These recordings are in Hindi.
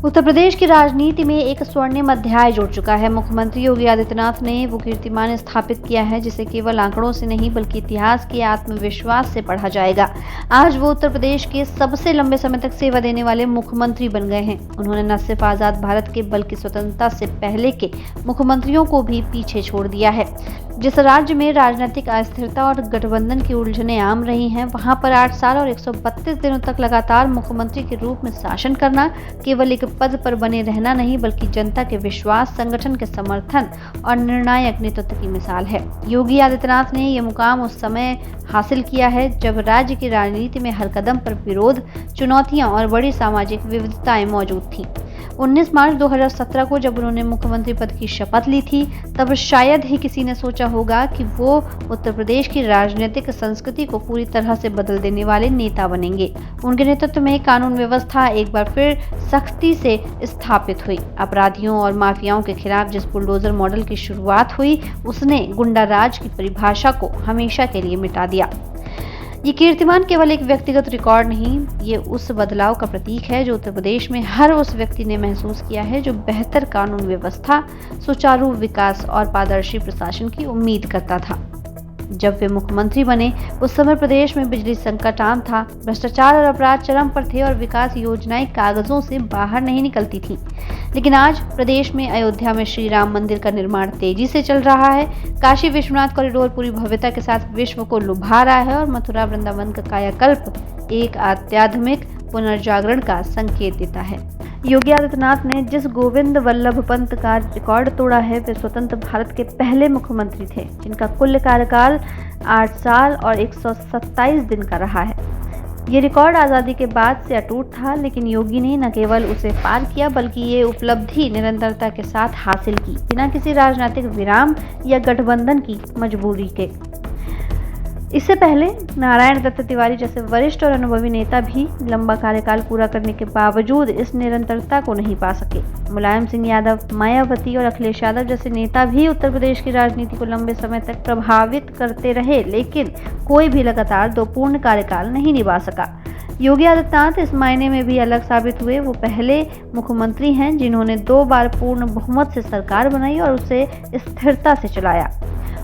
उत्तर प्रदेश की राजनीति में एक स्वर्णिम अध्याय जुड़ चुका है। मुख्यमंत्री योगी आदित्यनाथ ने वो कीर्तिमान स्थापित किया है जिसे केवल आंकड़ों से नहीं बल्कि इतिहास के आत्मविश्वास से पढ़ा जाएगा। आज वो उत्तर प्रदेश के सबसे लंबे समय तक सेवा देने वाले मुख्यमंत्री बन गए हैं। उन्होंने न सिर्फ आजाद भारत के बल्कि स्वतंत्रता से पहले के मुख्यमंत्रियों को भी पीछे छोड़ दिया है। जिस राज्य में राजनीतिक अस्थिरता और गठबंधन की उलझनें आम रही हैं, वहां पर 8 साल और 132 दिनों तक लगातार मुख्यमंत्री के रूप में शासन करना केवल एक पद पर बने रहना नहीं बल्कि जनता के विश्वास, संगठन के समर्थन और निर्णायक नेतृत्व की मिसाल है। योगी आदित्यनाथ ने यह मुकाम उस समय हासिल किया है जब राज्य की राजनीति में हर कदम पर विरोध, चुनौतियां और बड़ी सामाजिक विविधताएं मौजूद थीं। 19 मार्च 2017 को जब उन्होंने मुख्यमंत्री पद की शपथ ली थी, तब शायद ही किसी ने सोचा होगा कि वो उत्तर प्रदेश की राजनीतिक संस्कृति को पूरी तरह से बदल देने वाले नेता बनेंगे। उनके नेतृत्व में कानून व्यवस्था एक बार फिर सख्ती से स्थापित हुई। अपराधियों और माफियाओं के खिलाफ जिस बुलडोजर मॉडल की शुरुआत हुई, उसने गुंडा राज की परिभाषा को हमेशा के लिए मिटा दिया। ये कीर्तिमान केवल एक व्यक्तिगत रिकॉर्ड नहीं, ये उस बदलाव का प्रतीक है जो उत्तर प्रदेश में हर उस व्यक्ति ने महसूस किया है जो बेहतर कानून व्यवस्था, सुचारू विकास और पारदर्शी प्रशासन की उम्मीद करता था। जब वे मुख्यमंत्री बने, उस समय प्रदेश में बिजली संकट आम था, भ्रष्टाचार और अपराध चरम पर थे और विकास योजनाएं कागजों से बाहर नहीं निकलती थीं। लेकिन आज प्रदेश में अयोध्या में श्री राम मंदिर का निर्माण तेजी से चल रहा है, काशी विश्वनाथ कॉरिडोर पूरी भव्यता के साथ विश्व को लुभा रहा है और मथुरा वृंदावन का कायाकल्प एक आध्यात्मिक पुनर्जागरण का संकेत देता है। योगी आदित्यनाथ ने जिस गोविंद वल्लभ पंत का रिकॉर्ड तोड़ा है, वे स्वतंत्र भारत के पहले मुख्यमंत्री थे जिनका कुल कार्यकाल 8 साल और 127 दिन का रहा है। ये रिकॉर्ड आज़ादी के बाद से अटूट था, लेकिन योगी ने न केवल उसे पार किया बल्कि ये उपलब्धि निरंतरता के साथ हासिल की, बिना किसी राजनीतिक विराम या गठबंधन की मजबूरी के। इससे पहले नारायण दत्त तिवारी जैसे वरिष्ठ और अनुभवी नेता भी लंबा कार्यकाल पूरा करने के बावजूद इस निरंतरता को नहीं पा सके। मुलायम सिंह यादव, मायावती और अखिलेश यादव जैसे नेता भी उत्तर प्रदेश की राजनीति को लंबे समय तक प्रभावित करते रहे, लेकिन कोई भी लगातार 2 पूर्ण कार्यकाल नहीं निभा सका। योगी आदित्यनाथ इस मायने में भी अलग साबित हुए। वो पहले मुख्यमंत्री हैं जिन्होंने 2 बार पूर्ण बहुमत से सरकार बनाई और उसे स्थिरता से चलाया।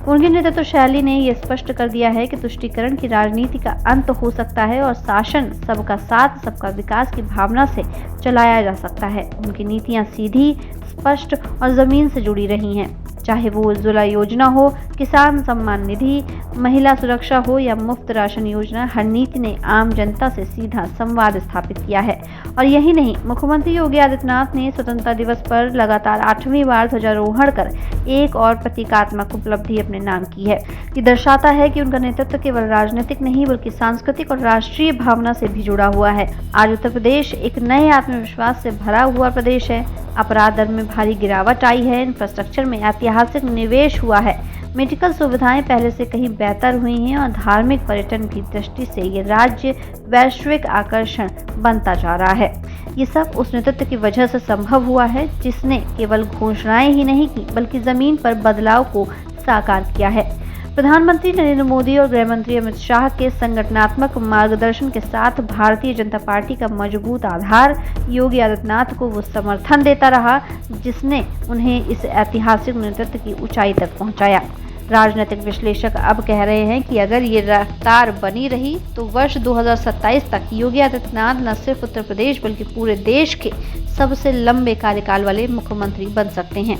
उनकी नेतृत्व शैली ने यह स्पष्ट कर दिया है कि तुष्टीकरण की राजनीति का अंत हो सकता है और शासन सबका साथ, सबका विकास की भावना से चलाया जा सकता है। उनकी नीतियां सीधी, स्पष्ट और जमीन से जुड़ी रही हैं, चाहे वो उज्ज्वला योजना हो, किसान सम्मान निधि, महिला सुरक्षा हो या मुफ्त राशन योजना। हर नीति ने आम जनता से सीधा संवाद स्थापित किया है। और यही नहीं, मुख्यमंत्री योगी आदित्यनाथ ने स्वतंत्रता दिवस पर लगातार 8वीं बार ध्वजारोहण कर एक और प्रतीकात्मक उपलब्धि अपने नाम की है। ये दर्शाता है कि उनका नेतृत्व केवल राजनीतिक नहीं बल्कि सांस्कृतिक और राष्ट्रीय भावना से भी जुड़ा हुआ है। आज उत्तर प्रदेश एक नए आत्मविश्वास से भरा हुआ प्रदेश है। अपराध दर में भारी गिरावट आई है, इंफ्रास्ट्रक्चर में ऐतिहासिक निवेश हुआ है, मेडिकल सुविधाएं पहले से कहीं बेहतर हुई हैं और धार्मिक पर्यटन की दृष्टि से ये राज्य वैश्विक आकर्षण बनता जा रहा है। ये सब उस नेतृत्व की वजह से संभव हुआ है जिसने केवल घोषणाएं ही नहीं की बल्कि जमीन पर बदलाव को साकार किया है। प्रधानमंत्री नरेंद्र मोदी और गृह मंत्री अमित शाह के संगठनात्मक मार्गदर्शन के साथ भारतीय जनता पार्टी का मजबूत आधार योगी आदित्यनाथ को वो समर्थन देता रहा जिसने उन्हें इस ऐतिहासिक नेतृत्व की ऊंचाई तक पहुंचाया। राजनीतिक विश्लेषक अब कह रहे हैं कि अगर ये रफ्तार बनी रही तो वर्ष 2027 तक योगी आदित्यनाथ न सिर्फ उत्तर प्रदेश बल्कि पूरे देश के सबसे लंबे कार्यकाल वाले मुख्यमंत्री बन सकते हैं।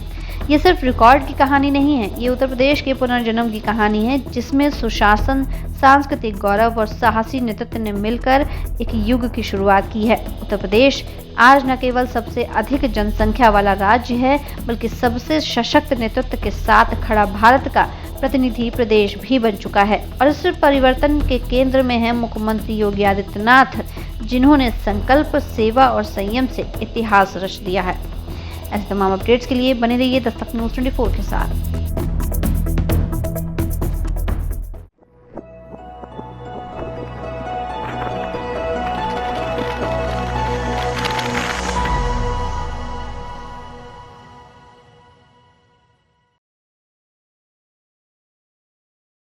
ये सिर्फ रिकॉर्ड की कहानी नहीं है, ये उत्तर प्रदेश के पुनर्जन्म की कहानी है जिसमें सुशासन, सांस्कृतिक गौरव और साहसी नेतृत्व ने मिलकर एक युग की शुरुआत की है। उत्तर प्रदेश आज न केवल सबसे अधिक जनसंख्या वाला राज्य है बल्कि सबसे सशक्त नेतृत्व के साथ खड़ा भारत का प्रतिनिधि प्रदेश भी बन चुका है। और इस परिवर्तन के केंद्र में है मुख्यमंत्री योगी आदित्यनाथ, जिन्होंने संकल्प, सेवा और संयम से इतिहास रच दिया है। ऐसे तमाम अपडेट्स के लिए बने रहिए दस्तक न्यूज़ 24 के साथ।